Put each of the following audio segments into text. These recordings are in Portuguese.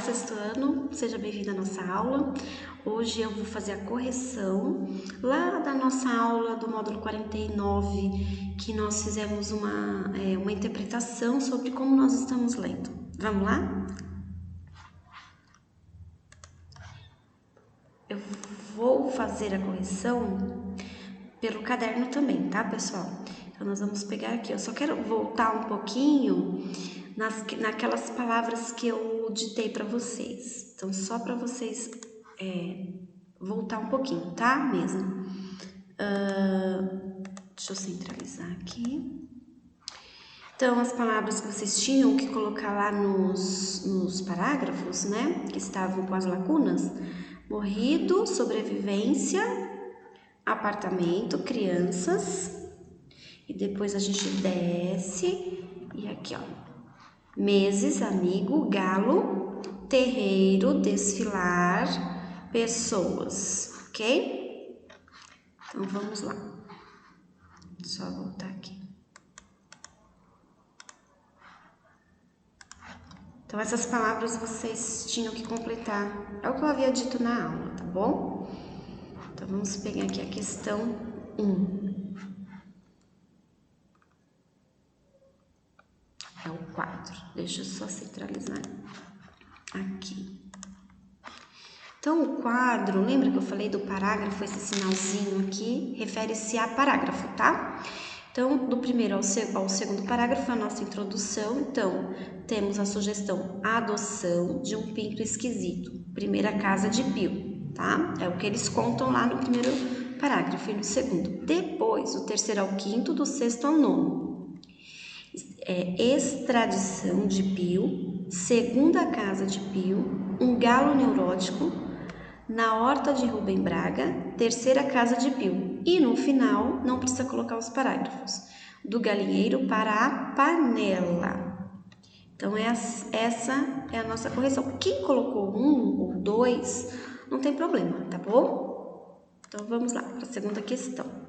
sexto ano, seja bem-vindo à nossa aula. Hoje eu vou fazer a correção lá da nossa aula do módulo 49, que nós fizemos uma interpretação sobre como nós estamos lendo. Vamos lá? Eu vou fazer a correção pelo caderno também, tá, pessoal? Então, nós vamos pegar aqui. Eu só quero voltar um pouquinho naquelas palavras que eu ditei para vocês. Então, só para vocês voltar um pouquinho, tá? Mesmo. Deixa eu centralizar aqui. Então, as palavras que vocês tinham que colocar lá nos parágrafos, né? Que estavam com as lacunas. Morrido, sobrevivência, apartamento, crianças. E depois a gente desce. E aqui, ó. Meses, amigo, galo, terreiro, desfilar, pessoas, ok? Então, vamos lá. Só voltar aqui. Então, essas palavras vocês tinham que completar. É o que eu havia dito na aula, tá bom? Então, vamos pegar aqui a questão 1. É o quadro. Deixa eu só centralizar aqui. Então, o quadro, lembra que eu falei do parágrafo? Esse sinalzinho aqui refere-se a parágrafo, tá? Então, do primeiro ao segundo parágrafo, a nossa introdução. Então, temos a sugestão adoção de um pinto esquisito. Primeira casa de Pio, tá? É o que eles contam lá no primeiro parágrafo e no segundo. Depois, do terceiro ao quinto, do sexto ao nono. Extradição de Pio, segunda casa de Pio, um galo neurótico, na horta de Rubem Braga, terceira casa de Pio. E no final, não precisa colocar os parágrafos, do galinheiro para a panela. Então, essa é a nossa correção. Quem colocou 1 ou 2, não tem problema, tá bom? Então, vamos lá para a segunda questão.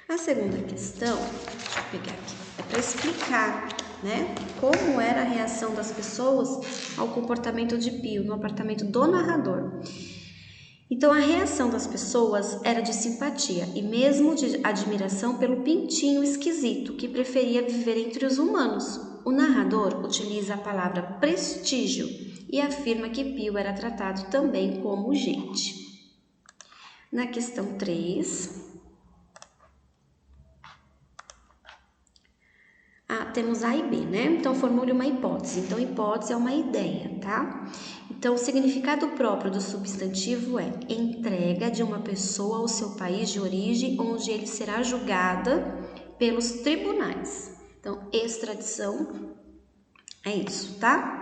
A segunda questão, deixa eu pegar aqui, é para explicar, né, como era a reação das pessoas ao comportamento de Pio no apartamento do narrador. Então, a reação das pessoas era de simpatia e mesmo de admiração pelo pintinho esquisito que preferia viver entre os humanos. O narrador utiliza a palavra prestígio e afirma que Pio era tratado também como gente. Na questão 3... temos A e B, né? Então, formule uma hipótese. Então, hipótese é uma ideia, tá? Então, o significado próprio do substantivo é entrega de uma pessoa ao seu país de origem, onde ele será julgada pelos tribunais. Então, extradição é isso, tá?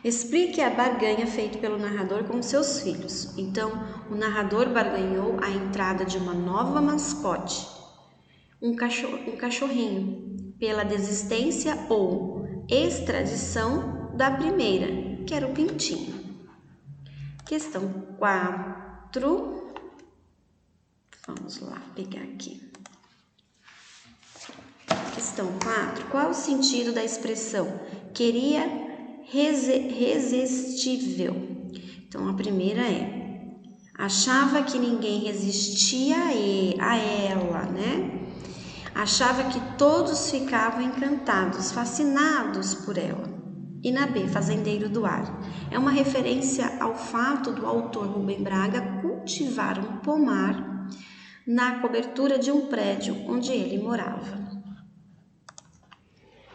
Explique a barganha feita pelo narrador com seus filhos. Então, o narrador barganhou a entrada de uma nova mascote, um cachorrinho, pela desistência ou extradição da primeira, que era o pintinho. Questão 4. Vamos lá, pegar aqui. Questão 4. Qual o sentido da expressão queria resistível? Então, a primeira é: achava que ninguém resistia a ela, né? Achava que todos ficavam encantados, fascinados por ela. E na B, fazendeiro do ar. É uma referência ao fato do autor Rubem Braga cultivar um pomar na cobertura de um prédio onde ele morava.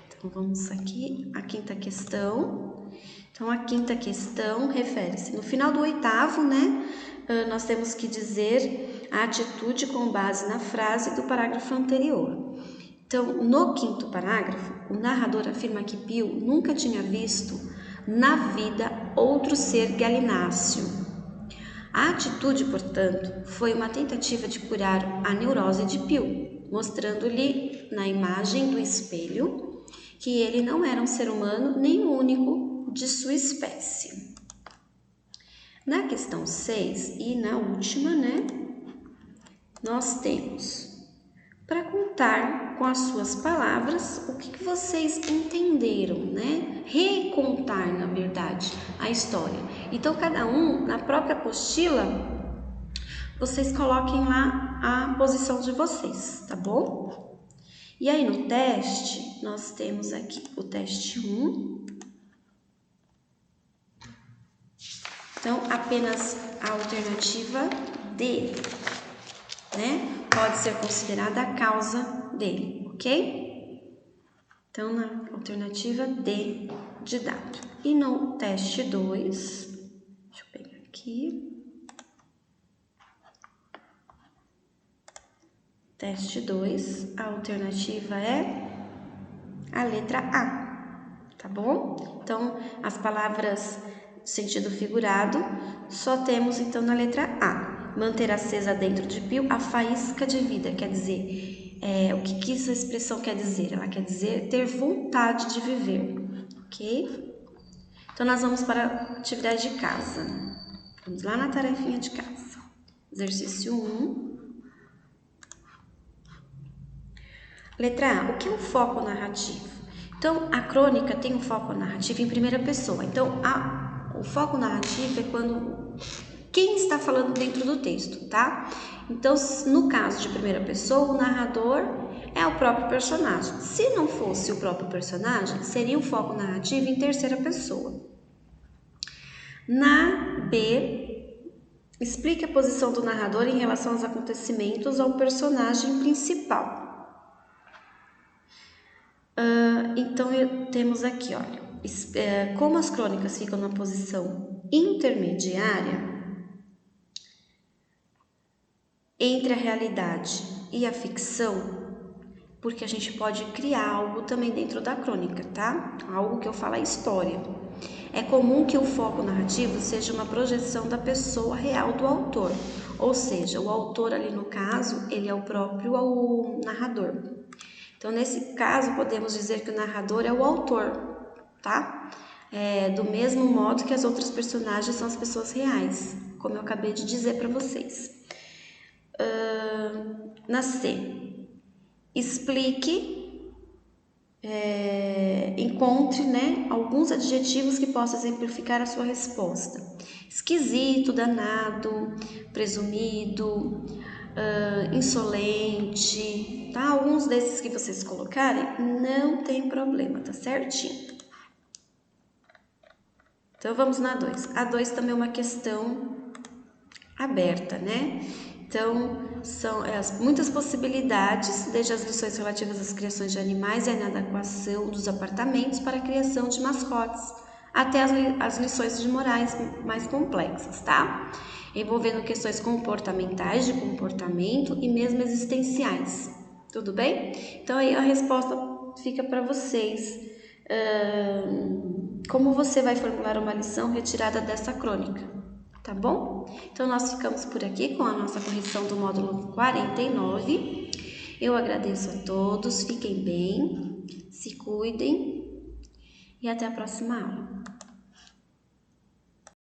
Então, vamos aqui, a quinta questão. Então, a quinta questão refere-se, no final do oitavo, né, nós temos que dizer a atitude com base na frase do parágrafo anterior. Então, no quinto parágrafo, o narrador afirma que Pio nunca tinha visto na vida outro ser galináceo. A atitude, portanto, foi uma tentativa de curar a neurose de Pio, mostrando-lhe na imagem do espelho que ele não era um ser humano nem o único de sua espécie. Na questão 6 e na última, né, nós temos: para contar com as suas palavras o que vocês entenderam, né? Recontar, na verdade, a história. Então, cada um, na própria apostila, vocês coloquem lá a posição de vocês, tá bom? E aí, no teste, nós temos aqui o teste 1. Então, apenas a alternativa D, né? Pode ser considerada a causa dele, ok? Então, na alternativa D de dado. E no teste 2, deixa eu pegar aqui. Teste 2, a alternativa é a letra A, tá bom? Então, as palavras sentido figurado, só temos então na letra A. Manter acesa dentro de Pio a faísca de vida, quer dizer, o que essa expressão quer dizer? Ela quer dizer ter vontade de viver, ok? Então, nós vamos para a atividade de casa. Vamos lá na tarefinha de casa. Exercício 1. Letra A, o que é o foco narrativo? Então, a crônica tem um foco narrativo em primeira pessoa. Então, o foco narrativo é quando quem está falando dentro do texto, tá? Então, no caso de primeira pessoa, o narrador é o próprio personagem. Se não fosse o próprio personagem, seria o foco narrativo em terceira pessoa. Na B, explique a posição do narrador em relação aos acontecimentos ao personagem principal. Então, temos aqui, olha, como as crônicas ficam na posição intermediária entre a realidade e a ficção, porque a gente pode criar algo também dentro da crônica, tá? Algo que eu falo é história. É comum que o foco narrativo seja uma projeção da pessoa real do autor, ou seja, o autor ali no caso, ele é o próprio narrador. Então, nesse caso, podemos dizer que o narrador é o autor, tá? Do mesmo modo que as outras personagens são as pessoas reais, como eu acabei de dizer para vocês. Na C, explique, encontre, né, alguns adjetivos que possam exemplificar a sua resposta. Esquisito, danado, presumido, insolente, tá? Alguns desses que vocês colocarem, não tem problema, tá certinho? Então, vamos na 2. A 2 também é uma questão aberta, né? Então, são muitas possibilidades, desde as lições relativas às criações de animais e a inadequação dos apartamentos para a criação de mascotes, até as lições de morais mais complexas, tá? Envolvendo questões comportamentais, de comportamento e mesmo existenciais. Tudo bem? Então, aí a resposta fica para vocês. Como você vai formular uma lição retirada dessa crônica, tá bom? Então, nós ficamos por aqui com a nossa correção do módulo 49. Eu agradeço a todos, fiquem bem, se cuidem e até a próxima aula.